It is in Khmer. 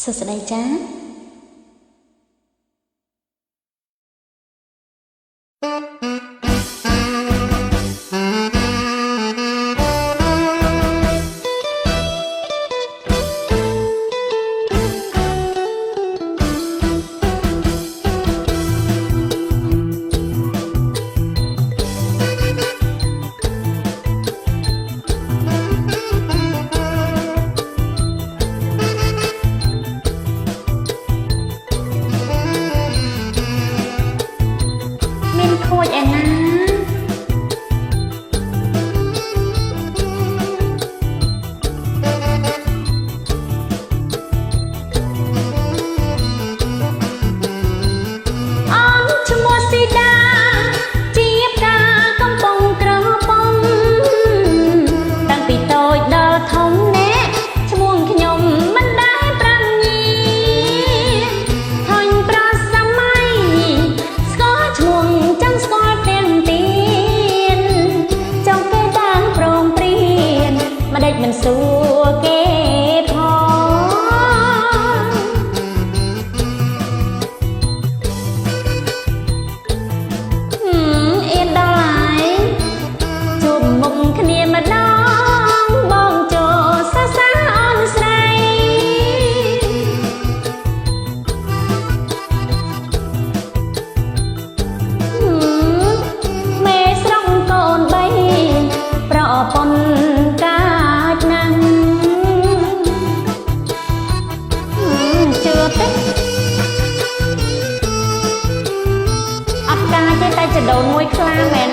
សួស្តីចាខូចឯណាអនឈ្មោះស៊ីដាជាផ្កាកំពុងក្រប៉ុងតាំងពីតូចដល់ធំអ្នកឈ្មោះខ្ញុំមិនដែលប្រាំញីធុញប្រសម័យស្គាល់ឈ្មោះចាំស្គាល់ទៀនចង់គេដានព្រមព្រៀនមិនដេចមិនសួរគេអៀនដល់ហើយជួបមុខគ្នាម្ដងបងចូលសរសើរអូនស្រីមេស្រុកកូនបីប្រពន្ធកាចណាស់ជឿទេអត់កាចទេតែចដូនមួយខ្លាមែន